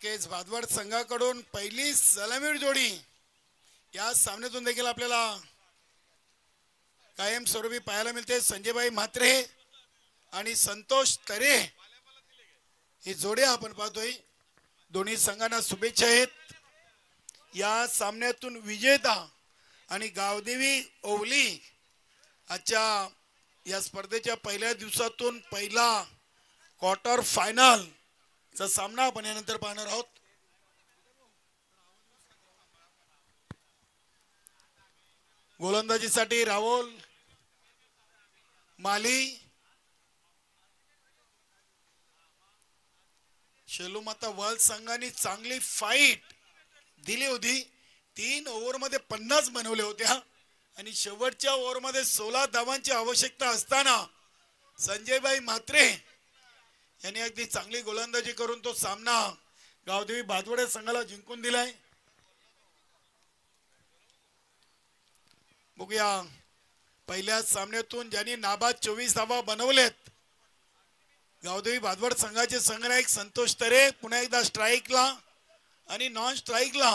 नक्कीच भादवड संघाकडून पहिली सलामीर जोडी या सामन्यातून देखील आपल्याला कायमस्वरूपी पाहायला मिळते. संजयभाई म्हात्रे आणि संतोष तरे ही जोडी आपण पाहतोय. दोन्ही संघांना शुभेच्छा आहेत. या सामन्यातून विजेता आणि गावदेवी ओवली आजच्या या स्पर्धेच्या पहिल्या दिवसातून पहिला क्वार्टर फायनल चा सामना आपण यानंतर पाहणार आहोत. गोलंदाजीसाठी राहुल माली, शेलूमाता वर्ल्ड संघाने चांगली फाईट दिली होती. 3 ओव्हरमध्ये 50 बनवले होत्या आणि शेवटच्या ओव्हरमध्ये 16 धावांची आवश्यकता असताना संजयभाई म्हात्रे यांनी अगदी चांगली गोलंदाजी करून तो सामना गावदेवी भादवड संघाला जिंकून दिलाय. बघूया पहिल्या सामन्यातून ज्यांनी नाबाद 24 धावा बनवलेत गावदेवी भादवड संघाचे संघनायक संतोष तरे पुन्हा एकदा स्ट्राईकला आणि नॉन स्ट्राईकला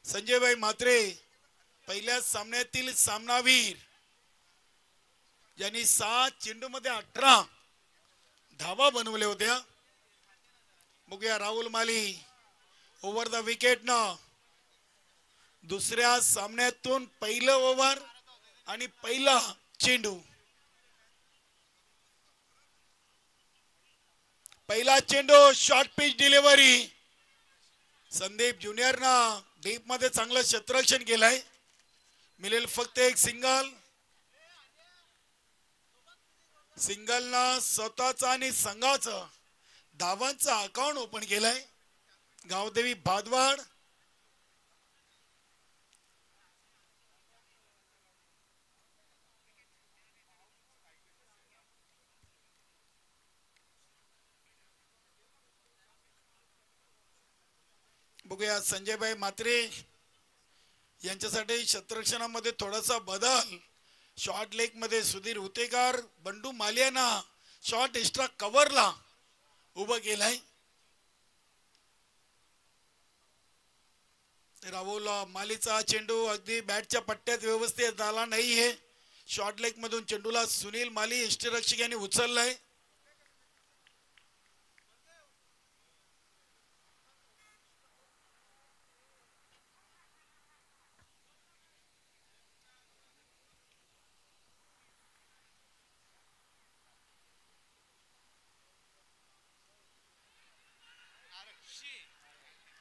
संजयभाई म्हात्रे. पहिल्या सामन्यातील सामनावीर ज्यांनी 7 चेंडूमध्ये 18 धावा बनवल्या होत्या. बघूया राहुल माली ओव्हर द विकेट न दुसऱ्या सामन्यातून पहिलं ओव्हर आणि पहिला चेंडू. पहिला चेंडू शॉर्ट पिच डिलिव्हरी. संदीप ज्युनियरना डीप मध्ये चांगलं क्षेत्ररक्षण केलंय. मिळेल फक्त एक सिंगल. सिंगलनं स्वतःचा आणि संघाचं धावांचं अकाउंट ओपन केलंय गावदेवी भादवड. बघूया संजयभाई म्हात्रे यांच्यासाठी क्षेत्ररक्षणामध्ये थोडासा बदल. शॉर्ट लेग मध्ये सुधीर हुतेकर, बंडू मालियाना शॉर्ट एक्स्ट्रा कव्हरला उभं केलंय. राहुल मालीचा चेंडू अगदी बॅटच्या पट्ट्यात व्यवस्थित आला नाहीये. शॉर्ट लेग मधून चेंडूला सुनील माली यष्टीरक्षक यांनी उचललाय.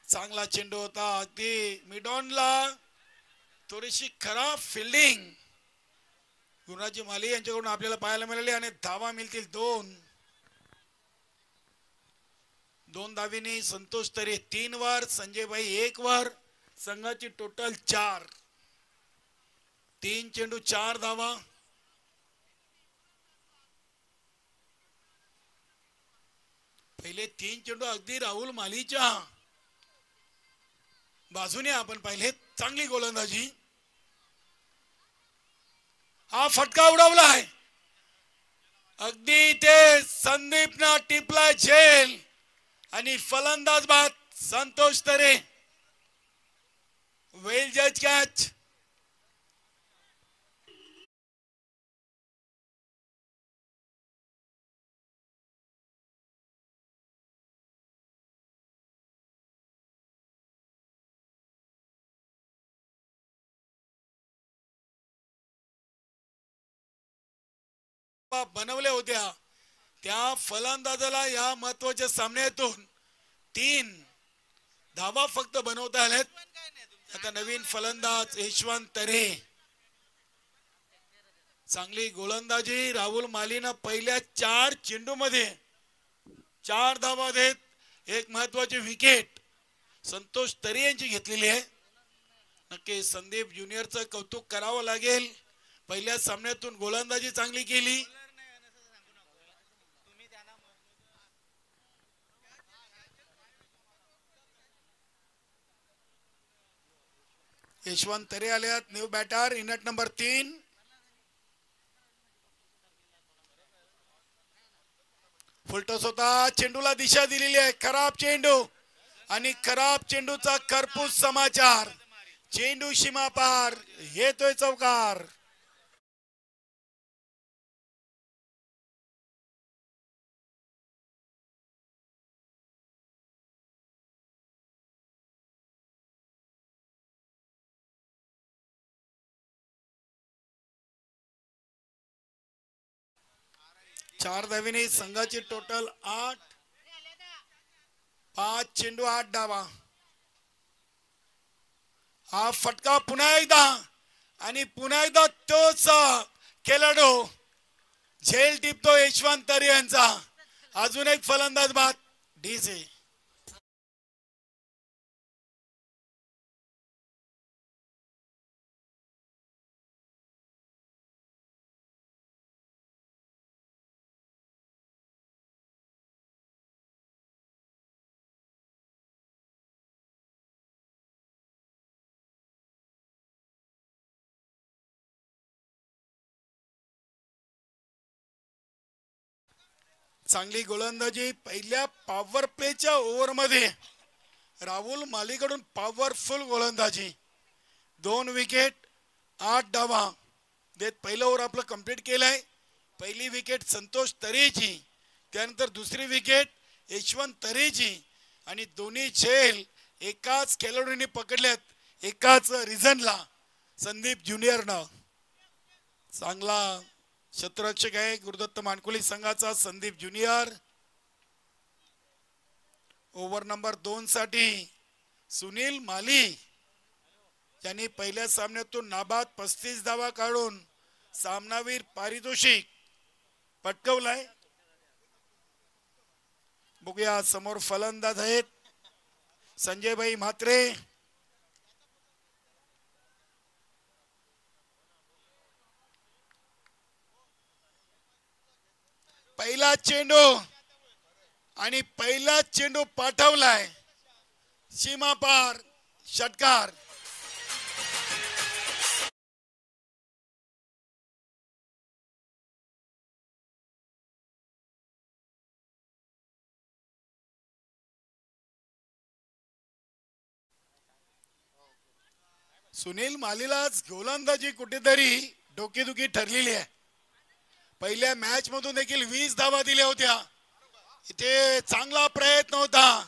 चांगला चेंडू होता. अगदी मिडॉनला थोडीशी खराब फिल्डिंग गुरुराजी माली यांच्याकडून आपल्याला पाहायला मिळाली आणि धावा मिळतील 2 धावीने संतोष तरे 3 वर, संजयभाई 1 वर. संघाची टोटल 4. 3 चेंडू 4 धावा. पहिले 3 चेंडू अगदी राहुल मालीच्या बाजूने आपण पाहिले. चांगली गोलंदाजी. हा फटका उडवलाय अगदी ते संदीपना टिपला झेल आणि फलंदाज बाद संतोष तरे. वेल जज कॅच. बनवल्या होत्या त्या फलंदाजाला या महत्वाच्या सामन्यातून 3 धावा फक्त बनवता आल्यात. आता नवीन फलंदाज यशवंत तरे. चांगली गोलंदाजी. राहुल मालीनं पहिल्या 4 चेंडू मध्ये 4 धावा देत एक महत्वाची विकेट संतोष तरे यांची घेतलेली आहे. नक्की संदीप ज्युनियरचं कौतुक करावं लागेल. पहिल्या सामन्यातून गोलंदाजी चांगली केली. यशवंत तरे आल्यात new batter. In at number 3. Full toss होता. चेंडूला दिशा दिलेली आहे. खराब चेंडू आणि खराब चेंडूचा खरपूस समाचार. चेंडू सीमा पार, येतोय चौकार. चार धावेने संघाची टोटल 8. 5 चेंडू 8 डावा. हा फटका पुन्हा एकदा आणि पुन्हा एकदा तोच खेळाडू झेल टिपतो यशवंत तरे यांचा. अजून एक फलंदाज बाद डीजे. चांगली गोलंदाजी पहिल्या पॉवर प्लेच्या ओव्हर मध्ये. राहुल मालीकडून पॉवरफुल गोलंदाजी. 2 विकेट 8 डावा देत पहिलं ओव्हर आपलं कंप्लीट केलंय. पहिली विकेट संतोष तरेची, त्यानंतर दुसरी विकेट यशवंत तरेची आणि दोन्ही झेल एकाच खेळाडूंनी पकडल्यात. एकाच रिझनला संदीप ज्युनियरनं. चांगला क्षेत्ररक्षक आहे गुरुदत्त मानकुली संघाचा संदीप ज्युनियर. ओव्हर नंबर 2 साठी सुनील माली यांनी पहिल्या सामन्यातून नाबाद 35 धावा काढून सामनावीर पारितोषिक पटकवलाय. बघूया समोर फलंदाज आहेत संजयभाई म्हात्रे. पहिला चेंडू आणि पहिला चेंडू पाठवलाय सीमा पार. षटकार. सुनील मालीलाच गोलंदाजी कुठेतरी डोकेदुखी ठरलेली आहे. पहिल्या मॅच मधून देखील 20 धावा दिल्या होत्या. इथे चांगला प्रयत्न होता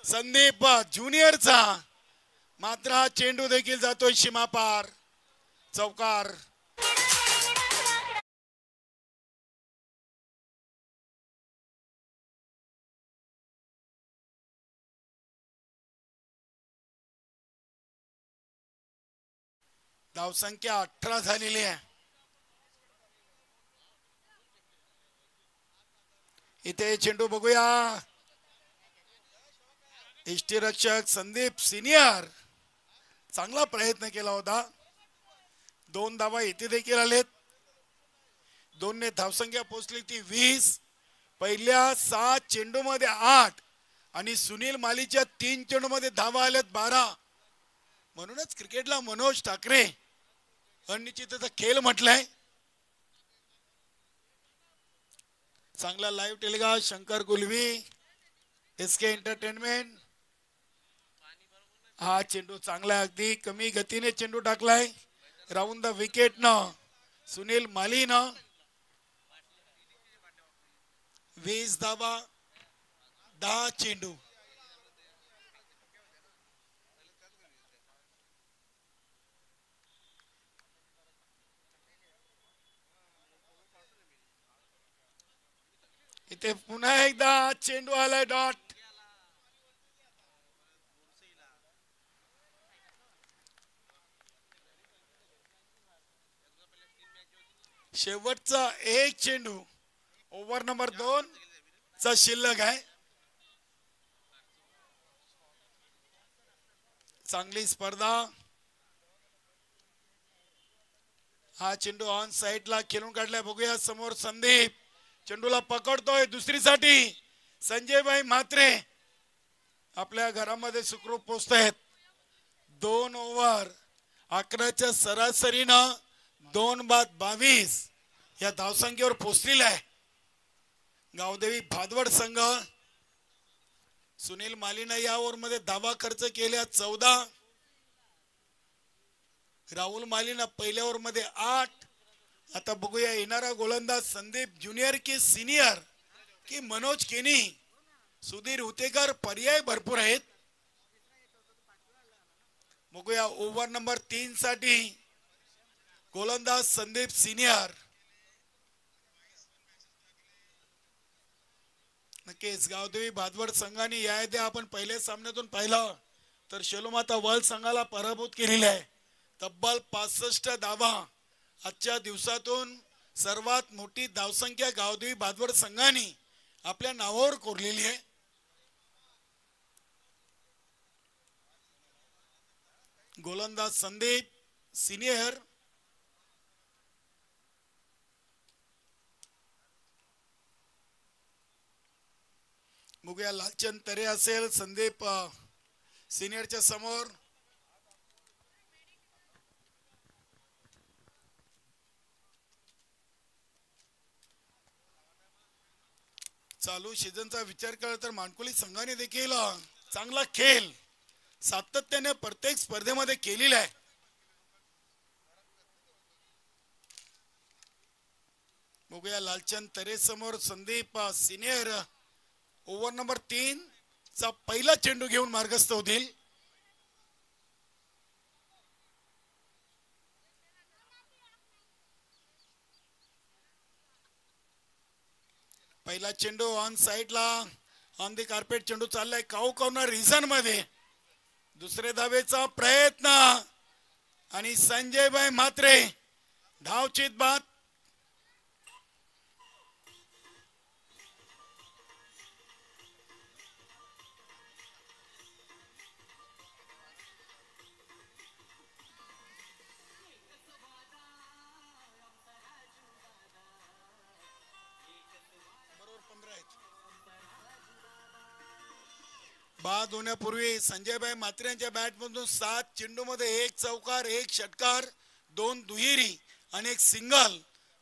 संदीप ज्युनियरचा, मात्र हा चेंडू देखील जातोय सीमा पार. चौकार. धावसंख्या 18 झालेली आहे. इथे चेंडू बघूया. यष्टीरक्षक संदीप सिनियर चांगला प्रयत्न केला होता. 2 धावा इथे देखील आलेत. 2 ने धावसंख्या पोहोचली ती 20. पहिल्या 7 चेंडू मध्ये 8 आणि सुनील मालीच्या 3 चेंडू मध्ये धावा आल्यात 12. म्हणूनच क्रिकेटला मनोज ठाकरे अनिश्चिततेचा खेळ म्हटलाय. चांगला live telecast Shankar Gulvi SK entertainment. हा चेंडू चांगला अगदी कमी गतीने चेंडू टाकलाय. राऊंड द विकेट न सुनील माली न 20 धावा 10 चेंडू. इथे पुन्हा एकदा चेंडू आलाय डॉट. शेवटचा एक चेंडू ओव्हर नंबर 2 चा शिल्लक आहे. चांगली स्पर्धा. हा चेंडू ऑन साइडला खेळून काढलाय. बघूया समोर संदीप चेंडूला पकडतोय. दुसरीसाठी संजयभाई म्हात्रे आपल्या घरामध्ये सुखरूप पोहोचतायत. 2 ओव्हर 11च्या सरासरीनं 2 बाद 22 या धावसंख्येवर पोहोचलेला आहे गावदेवी भादवड संघ. सुनील मालीनं या ओव्हरमध्ये धावा खर्च केल्या 14. राहुल मालीनं पहिल्या ओव्हरमध्ये 8. आता बघूया येणारा गोलंदाज संदीप ज्युनियर की सिनियर की मनोज केनी, सुधीर हुतेकर, पर्याय भरपूर आहेत. बघूया ओव्हर नंबर 3 साठी गोलंदाज संदीप सिनियर. नक्कीच गावदेवी भादवड संघाने याआधी आपण पहिल्या सामन्यातून पाहिलं तर शेलोमाता वर्ल्ड संघाला पराभूत केलेला आहे. तब्बल 65 धावा आजच्या दिवसातून सर्वात मोठी धावसंख्या गावदेवी भादवड संघाने आपल्या नावावर कोरलेली आहे. गोलंदाज संदीप सिनियर. बघूया लालचंद तरे असेल संदीप सिनियरच्या समोर. चालू सीझनचा विचार केला तर मानकुली संघाने देखील चांगला खेळ सातत्याने प्रत्येक स्पर्धेमध्ये केलेला आहे. बघूया लालचंद तरे समोर संदीप सिनियर ओव्हर नंबर 3 चा पहिला चेंडू घेऊन मार्गस्थ होतील. पहिला चेंडू ऑन साइडला ऑन दी कार्पेट चेंडू चाललाय काऊ कॉर्नर रिझन मध्ये. दुसरे धावेचा प्रयत्न आणि संजयभाई म्हात्रे धावचित बाद. बाद होण्यापूर्वी संजयभाई म्हात्रे यांच्या बॅटमधून 7 चेंडूमध्ये 1 चौकार, 1 षटकार, 2 दुहेरी आणि 1 सिंगल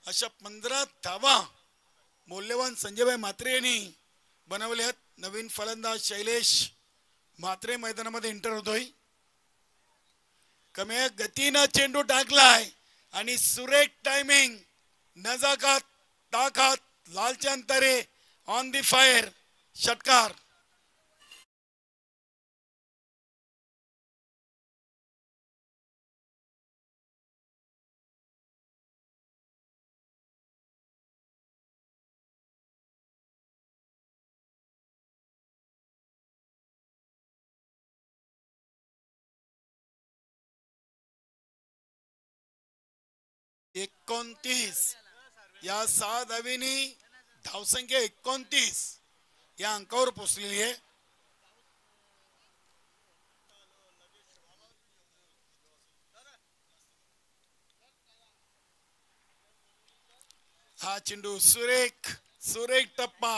अशा 15 धावा मौल्यवान संजयभाई म्हात्रे यांनी बनवल्यात. नवीन फलंदाज शैलेश म्हात्रे मैदानामध्ये एंटर होतोय. कमी गतीनं चेंडू टाकलाय आणि सुरेख टायमिंग, नजाकत, ताकद. लालचंद तरे ऑन दी फायर, षटकार. एकोणतीस या 6 धावेनी धावसंख्या 29 या अंकावर पोहोचलेली आहे. हा चेंडू सुरेख टप्पा,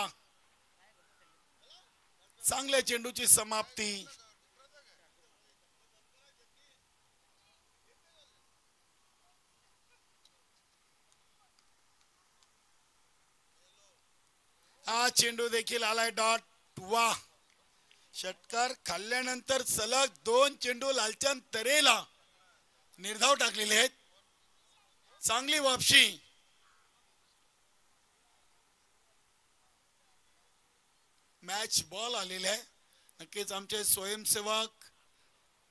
चांगल्या चेंडूची समाप्ती. हा चेंडू देखील आलाय डॉट. वा, षटकार खाल्ल्यानंतर सलग 2 चेंडू लालचंद तरेला निर्धाव टाकलेले आहेत. चांगली वापशी. मॅच बॉल आलेला आहे. नक्कीच आमचे स्वयंसेवक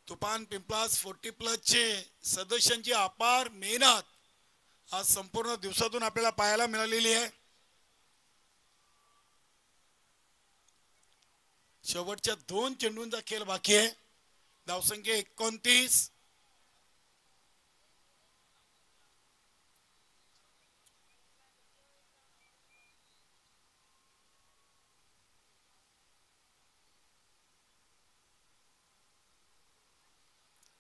तुफान पिंपलास 40+ चे सदस्यांची अपार मेहनत आज संपूर्ण दिवसातून आपल्याला पाहायला मिळालेली आहे. शेवटच्या 2 चेंडूंचा खेळ बाकी आहे. धावसंख्या 29.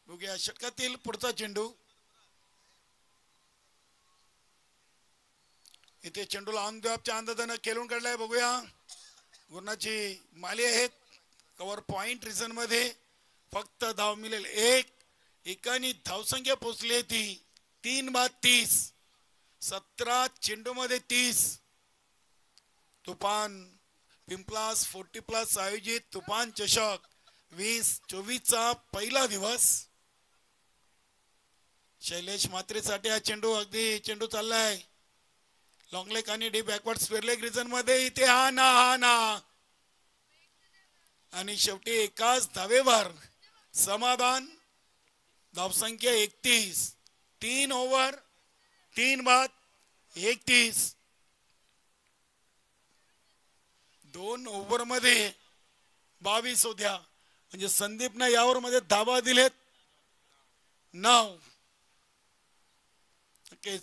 बघूया षटकातील पुढचा चेंडू. इथे चेंडूला ऑन द ऑफच्या अंदाजानं खेळून काढलाय. बघूया गुरुनाची माली आहेत. कव्हर पॉइंट रिझन मध्ये फक्त धाव मिळेल 1. एकानी धावसंख्या पोहोचली ती 3 बाद 30. 17 चेंडू मध्ये 30. तुफान पिंपलास 40+ आयोजित तुफान चषक 2024चा पहिला दिवस. शैलेश मात्रेसाठी हा चेंडू, अगदी चेंडू चाललाय लॉंग लेग आणि the backward square leg region मध्ये. इथे हा ना आणि शेवटी एकाच धावेवर समाधान. धावसंख्या 31. 3 ओव्हर 3 बाद 31. 2 ओव्हर मध्ये 22 होत्या. म्हणजे संदीपने यावर मध्ये धाबा दिलेत 9.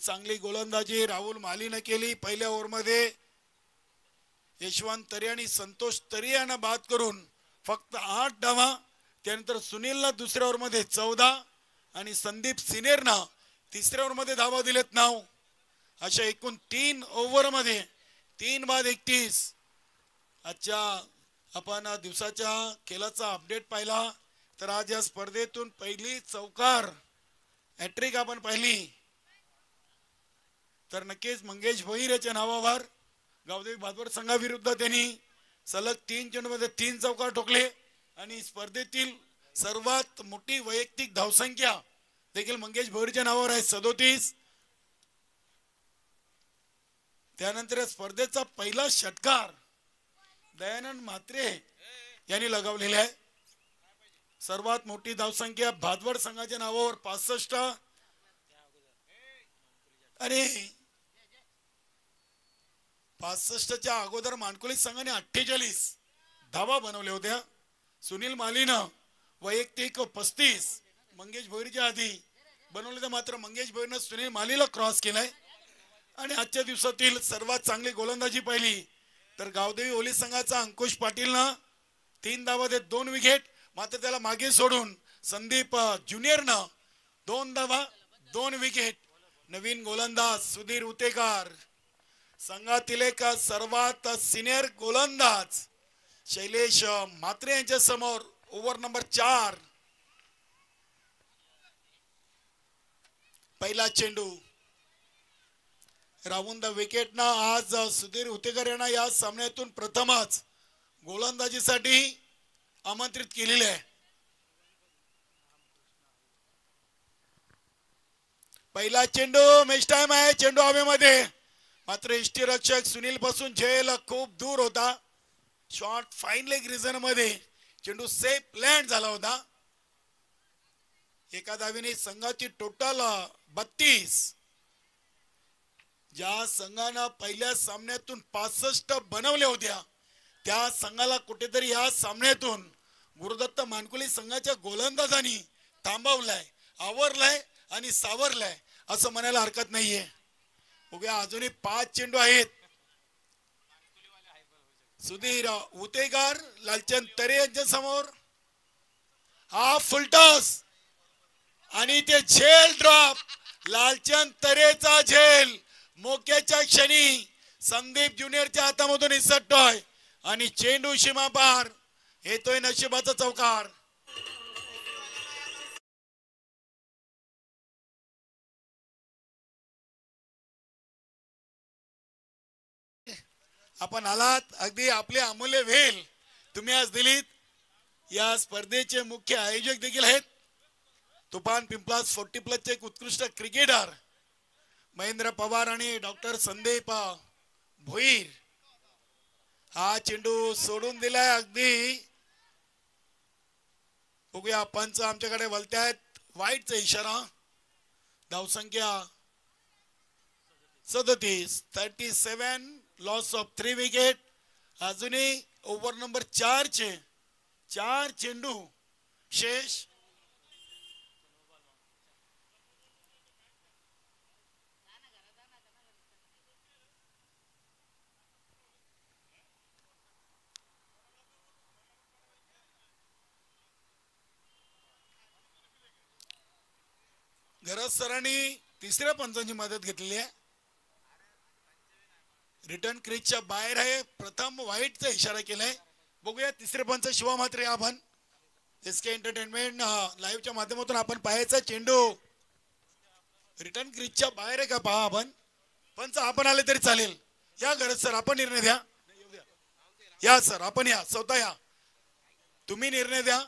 चांगली गोलंदाजी राहुल मालीने केली. पहिल्या ओव्हर मध्ये यशवंत तरे आणि संतोष तरे यांना बाद करून फक्त 8 धावा. त्यानंतर सुनीलला दुसऱ्या ओव्हर मध्ये 14 आणि संदीप सिनेरना तिसऱ्या ओव्हर मध्ये धावा दिलेत 9. अशा एकूण 3 ओव्हर मध्ये 3 बाद 31. आजच्या आपण दिवसाच्या खेळाचा अपडेट पाहिला तर आज या स्पर्धेतून पहिली चौकार हॅट्रिक आपण पाहिली तर नक्कीच मंगेश भोईर याच्या नावावर गावदेवी भादवड संघाविरुद्ध त्यांनी सलग 3 चेंडूमध्ये 3 चौकार ठोकले आणि स्पर्धेतील सर्वात मोठी वैयक्तिक धावसंख्या देखील मंगेश भोईरच्या नावावर आहे 37. त्यानंतर स्पर्धेचा पहिला षटकार दयानंद म्हात्रे यांनी लगावलेला आहे. सर्वात मोठी धावसंख्या भादवड संघाच्या नावावर 65 आणि 65च्या अगोदर मानकुली संघाने 48 धावा बनवल्या होत्या. सुनील मालीनं वैयक्तिक 35 मंगेश भोईरच्या आधी बनवले तर मात्र मंगेश भोईरनं सुनील मालीला क्रॉस केलाय. आणि आजच्या दिवसातील सर्वात चांगली गोलंदाजी पाहिली तर गावदेवी ओली संघाचा अंकुश पाटीलनं 3 धावा देत 2 विकेट. मात्र त्याला मागे सोडून संदीप ज्युनियरनं 2 धावा 2 विकेट. नवीन गोलंदाज सुधीर उतेकर, संघातील एक सर्वात सिनियर गोलंदाज शैलेश म्हात्रे यांच्या समोर ओव्हर नंबर 4. पहिला चेंडू राहून द विकेटना आज सुधीर उतेकर यांना या सामन्यातून प्रथमच गोलंदाजीसाठी आमंत्रित केलेले आहे. पहिला चेंडू मॅच टाइम आहे. चेंडू हवेमध्ये मात्र यष्टीरक्षक सुनील पासून झेल खूप दूर होता. शॉर्ट फाईन लेग रिजन मध्ये चेंडू सेफ लँड झाला होता. एका धावेने संघाची टोटल 32. ज्या संघानं पहिल्या सामन्यातून 65 बनवल्या होत्या त्या संघाला कुठेतरी या सामन्यातून गुरुदत्त मानकुली संघाच्या गोलंदाजांनी थांबवलाय, आवरलाय आणि सावरलाय असं म्हणायला हरकत नाहीये. बघूया अजूनही 5 चेंडू आहेत. सुधीर उतेकर लालचंद तरे यांच्या समोर हा फुलटॉस आणि ते झेल ड्रॉप. लालचंद तरेचा झेल मोक्याच्या क्षणी संदीप ज्युनियरच्या हातामधून इसटतोय आणि चेंडू सीमा पार. येतोय नशिबाचा चौकार. आपण आलात अगदी आपले अमूल्य वेळ तुम्ही आज दिलीत. या स्पर्धेचे मुख्य आयोजक देखील आहेत तुफान पिंपलास 40+ चे एक उत्कृष्ट क्रिकेटर महेंद्र पवार आणि डॉक्टर संदीप भोईर. हा चेंडू सोडून दिलाय अगदी. बघूया पंच आमच्याकडे बोलतायत वाईटचा इशारा. धावसंख्या 37 लॉस ऑफ 3 विकेट. अजूनही ओव्हर नंबर 4 चे 4 चेंडू शेष. गरज सरांनी तिसऱ्या पंचांची मदत घेतलेली आहे. रिटर्न क्रीजच्या बाहेर आहे. प्रथम वाईटचा इशारा केलाय. बघूया तिसरे पंच शिवा म्हात्रे. आपण एसके एंटरटेनमेंट लाईव्हच्या माध्यमातून आपण पाहायचा चेंडू रिटर्न क्रीजच्या बाहेर आहे का पहा. आपण पंच आपण आले तरी चालेल. या गरज सर आपण निर्णय द्या. या सर, आपण या, स्वतः या, तुम्ही निर्णय द्या.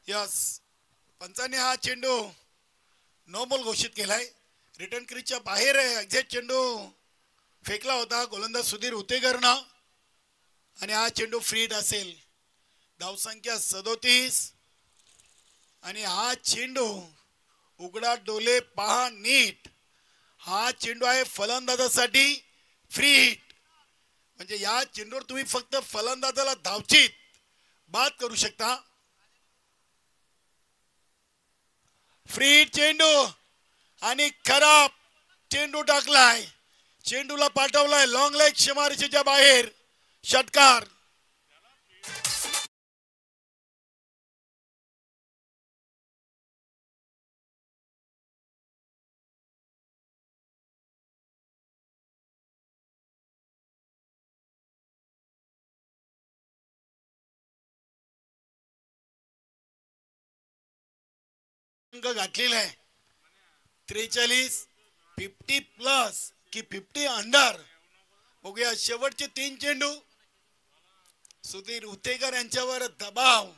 यस, पंचाने हा चेंडू नो बॉल घोषित केलाय. रिटर्न क्रीजच्या बाहेर एक्झॅक्ट चेंडू फेकला होता गोलंदाज सुधीर उतेकरनं आणि हा चेंडू फ्रीड असेल. धावसंख्या 37 आणि हा चेंडू उघडा डोले पहा नीट, हा चेंडू आहे फलंदाजासाठी फ्री हिट. म्हणजे या चेंडूवर तुम्ही फक्त फलंदाजाला धावचीत बाद करू शकता. फ्री चेंडू आणि खराब चेंडू टाकलाय, चेंडूला पाठवलाय लॉंग लेग सीमारेषेच्या बाहेर. षटकार. अंक घातलेला आहे 43. 50 प्लस की 50 अंडर. बघूया शेवटचे 3 चेंडू. सुधीर उतेकर यांच्यावर दबाव.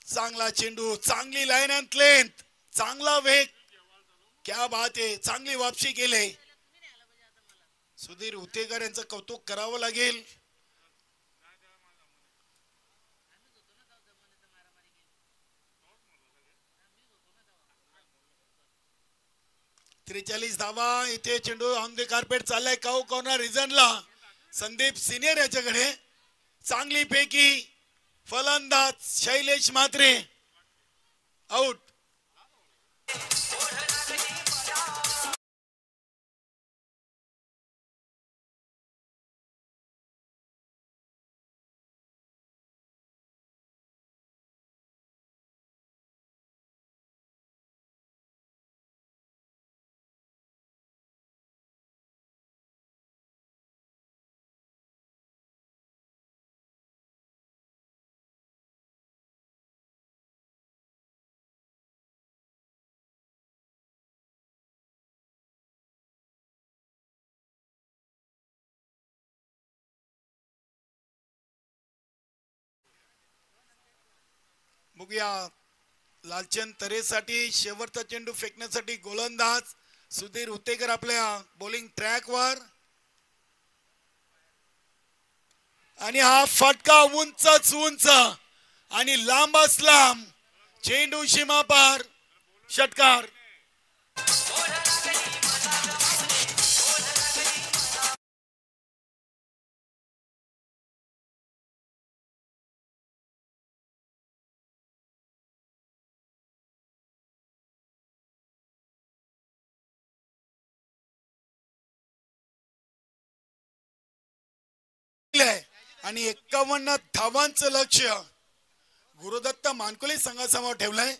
चांगला चेंडू, चांगली लाईन अँड लेंथ, चांगला वेग. क्या बात आहे, चांगली वापसी केली. सुधीर उतेकर यांचं कौतुक करावं लागेल. त्रेचाळीस धावा. इथे चेंडू ऑन द कार्पेट चाललाय काऊ कॉर्नर रिजनला. संदीप सिनियर याच्याकडे. चांगली पैकी फलंदाज शैलेश म्हात्रे आउट. बघूया लालचंद तरेसाठी शेवटचा चेंडू फेकण्यासाठी गोलंदाज सुधीर उतेकर आपल्या बॉलिंग ट्रॅक वर. आणि हा फटका उंचच उंच आणि लांबच लांब. चेंडू सीमा पार. षटकार. आणि 51 धावांचं लक्ष गुरुदत्त मानकुले संघासमोर ठेवलंय.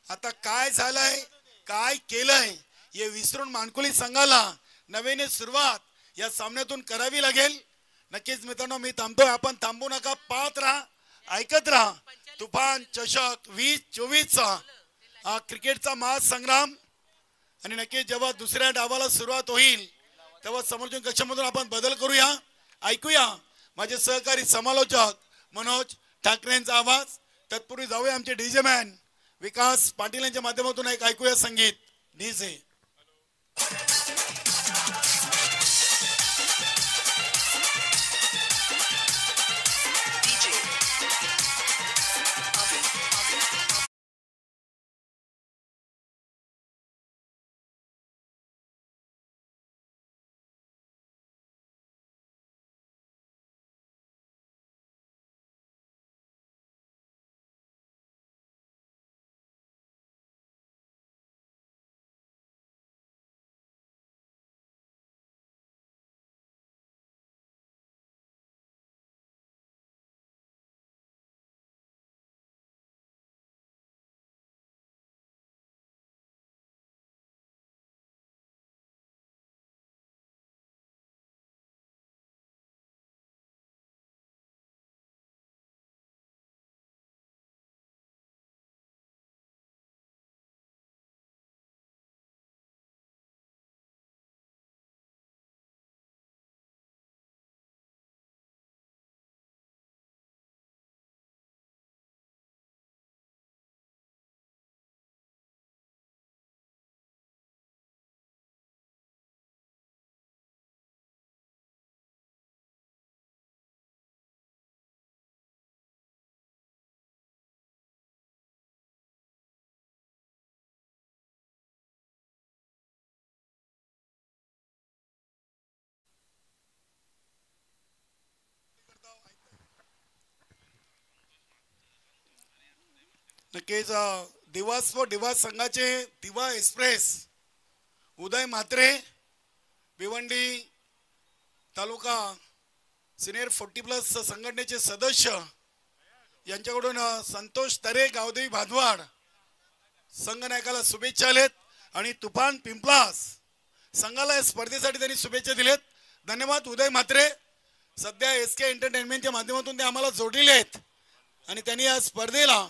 आता काय झालंय, काय केलंय हे विसरून मानकुले संघाला नव्याने सुरुवात या सामन्यातून करावी लागेल. नक्कीच मित्रांनो मी थांबतोय, आपण थांबू नका, पाहत राहा, ऐकत राहा. तुफान चषक 2024 हा क्रिकेटचा महासंग्राम. आणि नक्कीच जेव्हा दुसऱ्या डावाला सुरुवात होईल तेव्हा समोरच्या कक्षामधून आपण बदल करूया. ऐकूया माझे सहकारी समालोचक मनोज ठाकरेंचा आवाज. तत्पूर्वी जाऊया आमचे डीजे मॅन विकास पाटील यांच्या माध्यमातून एक ऐकूया संगीत. डीजे नक्कीच दिवा संघाचे दिवा एक्सप्रेस उदय म्हात्रे भिवंडी तालुका सिनियर 40+ संघटनेचे सदस्य यांच्याकडून संतोष तरे गावदेवी भादवाड संघनायकाला शुभेच्छा आलेत. आणि तुफान पिंपलास संघाला या स्पर्धेसाठी त्यांनी शुभेच्छा दिलेत. धन्यवाद उदय म्हात्रे. सध्या SK एंटरटेनमेंटच्या माध्यमातून ते आम्हाला जोडलेले आहेत आणि त्यांनी या स्पर्धेला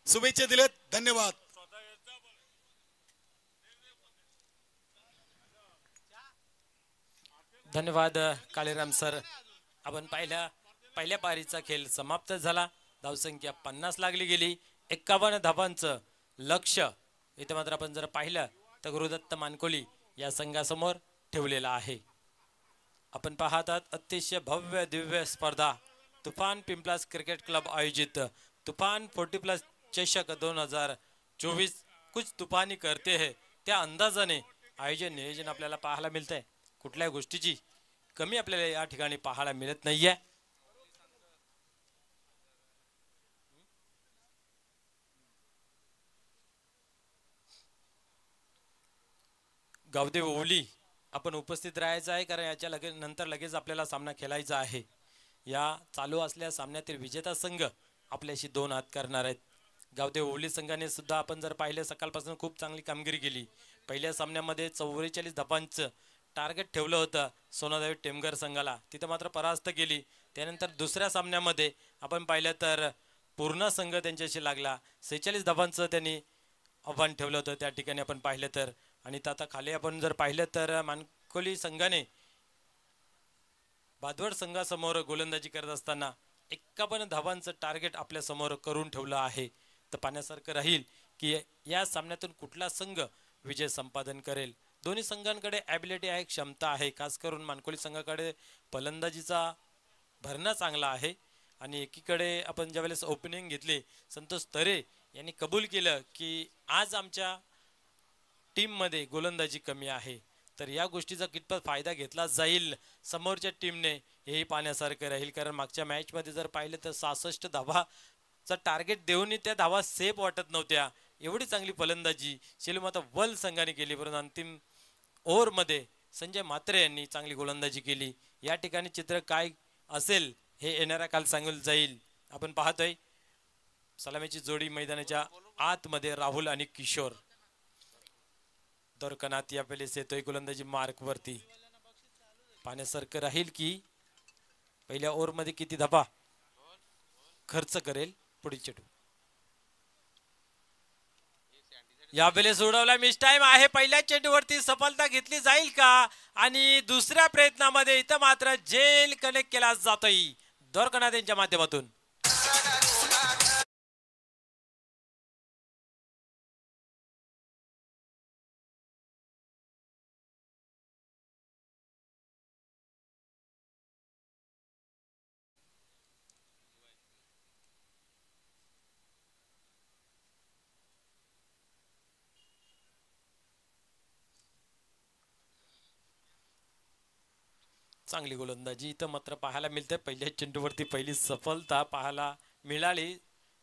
शुभेच्छा दिलेत. धन्यवाद. धन्यवाद काळीराम सर. आपण पहिल्या पारीचा खेळ समाप्त झाला. धावसंख्या 50 लागली गेली. 51 धावांचं लक्ष्य इथे मात्र आपण जर पाहिलं तर गुरुदत्त मानकोली या संघासमोर ठेवलेला आहे. आपण पाहत आहात अतिशय भव्य दिव्य स्पर्धा तुफान पिंपलास क्रिकेट क्लब आयोजित तुफान 40+ चषक 2024 कुछ तुफानी करते हैं. त्या अंदाजाने आयोजन नियोजन आपल्याला पाहायला मिळतंय. कुठल्याही गोष्टीची कमी आपल्याला या ठिकाणी पाहायला मिळत नाहीये. गावदेव ओवली आपण उपस्थित राहायचं आहे कारण याच्या नंतर लगेच आपल्याला सामना खेळायचा आहे. या चालू असलेल्या सामन्यातील विजेता संघ आपल्याशी 2 हात करणार आहेत. गावदेव ओवली संघाने सुद्धा आपण जर पाहिले सकाळपासून खूप चांगली कामगिरी केली. पहिल्या सामन्यामध्ये 44 धावांचं टार्गेट ठेवलं होतं सोनादेवी टेमघर संघाला, तिथं मात्र परास्त केली. त्यानंतर दुसऱ्या सामन्यामध्ये आपण पाहिलं तर पूर्ण संघ त्यांच्याशी लागला. 46 धावांचं त्यांनी आव्हान ठेवलं होतं त्या ठिकाणी आपण पाहिलं तर. आणि आता खाली आपण जर पाहिलं तर मानकोली संघाने भादवड संघासमोर गोलंदाजी करत असताना 51 धावांचं टार्गेट आपल्या समोर करून ठेवलं आहे. तर पाहण्यासारखं राहील की या सामन्यातून कुठला संघ विजय संपादन करेल. दोन्ही संघांकडे ॲबिलिटी आहे, क्षमता आहे. खास करून मानकोली संघाकडे फलंदाजीचा भरणा चांगला आहे. आणि एकीकडे आपण ज्यावेळेस ओपनिंग घेतली संतोष तरे यांनी कबूल केलं की आज आमच्या टीममध्ये गोलंदाजी कमी आहे. तर या गोष्टीचा कितपत फायदा घेतला जाईल समोरच्या टीमने हेही पाहण्यासारखं राहील. कारण मागच्या मॅचमध्ये जर पाहिलं तर 66 धावाचा टार्गेट देऊनही त्या धावा सेफ वाटत नव्हत्या. एवढी चांगली फलंदाजी शेलूमाता वल संघाने केली. परंतु अंतिम ओव्हरमध्ये संजय म्हात्रे यांनी चांगली गोलंदाजी केली. या ठिकाणी चित्र काय असेल हे येणाऱ्या काल सांगून जाईल. आपण पाहतोय सलामीची जोडी मैदानाच्या आतमध्ये राहुल आणि किशोर. दोरकनाथ या पेलेस येतोय गोलंदाजी मार्क वरती. पाहण्यासारखं राहील की पहिल्या ओव्हरमध्ये किती धाबा खर्च करेल पुढील चेंडू. यावेळेस उडवला मिस टाइम आहे. पहिल्या चेंडूवरती सफलता घेतली जाईल का आणि दुसऱ्या प्रयत्नामध्ये इथं मात्र झेल कनेक्ट केला जातोय दोरकनाथ यांच्या माध्यमातून. चांगली गोलंदाजी इथं मात्र पाहायला मिळते. पहिल्या चेंडूवरती पहिली सफलता पाहायला मिळाली.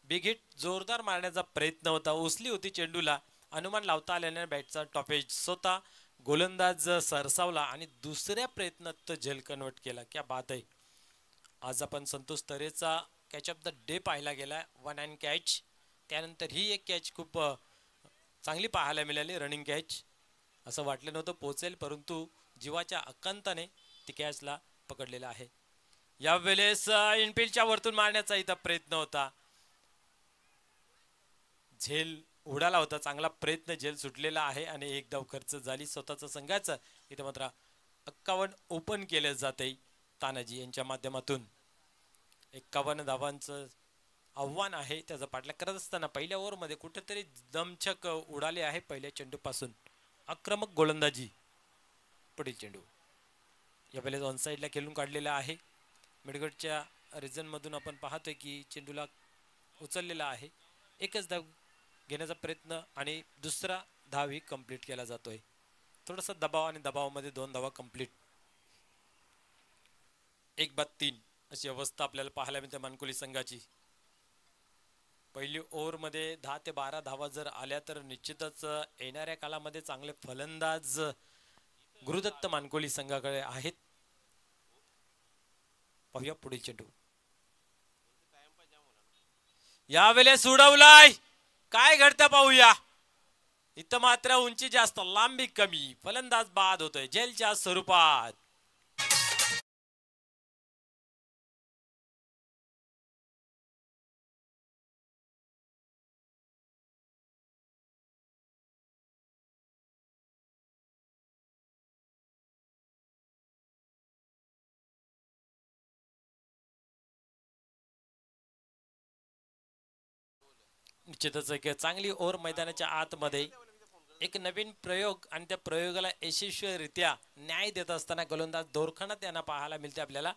बिग हिट जोरदार मारण्याचा प्रयत्न होता, उसली होती चेंडूला, अनुमान लावता आल्याने बॅटचा टॉपेज स्वतः गोलंदाज सरसावला आणि दुसऱ्या प्रयत्नात झेल कन्वर्ट केला. क्या बात आहे. आज आपण संतोष तरेचा कॅच ऑफ द डे पाहायला गेला, 1 हँड कॅच. त्यानंतर ही एक कॅच खूप चांगली पाहायला मिळाली, रनिंग कॅच. असं वाटलं नव्हतं पोहोचेल, परंतु जीवाच्या अकांताने ती कॅचला पकडलेला आहे. यावेळेस इनफिल्डच्या वरतून मारण्याचा इथं प्रयत्न होता, झेल उडाला होता. चांगला प्रयत्न, झेल सुटलेला आहे आणि एक धाव खर्च झाली स्वतःचा संघाचं. इथं मात्र 51 ओपन केले जाते तानाजी यांच्या माध्यमातून. 51 धावांचं आव्हान आहे, त्याचा पाठलाग करत असताना पहिल्या ओव्हरमध्ये कुठेतरी दमछक उडाले आहे. पहिल्या चेंडूपासून आक्रमक गोलंदाजी. पुढील चेंडू यावेळेस ऑन साईडला खेळून काढलेला आहे. मिडगडच्या रिजनमधून आपण पाहतोय की चेंडूला उचललेला आहे. एकच धाव घेण्याचा प्रयत्न आणि दुसरा धावही कंप्लीट केला जातोय. थोडासा दबाव आणि दबावामध्ये 2 धावा कंप्लीट. 1-3 अशी अवस्था आपल्याला पाहायला मिळते मानकोली संघाची. पहिली ओव्हरमध्ये 10 ते 12 धावा जर आल्या तर निश्चितच येणाऱ्या काळामध्ये चांगले फलंदाज गुरुदत्त मानकोली संघाकडे आहेत. पाहूया पुढील चेंडू. यावेळेस उडवलाय, काय घडतं पाहूया. इथं मात्र उंची जास्त, लांबी कमी, फलंदाज बाद होतोय झेलच्या स्वरूपात. निश्चितच एक चांगली ओव्हर मैदानाच्या आतमध्ये, एक नवीन प्रयोग आणि त्या प्रयोगाला यशस्वीरित्या न्याय देत असताना गोलंदाज दोरखंड त्यांना पाहायला मिळते आपल्याला.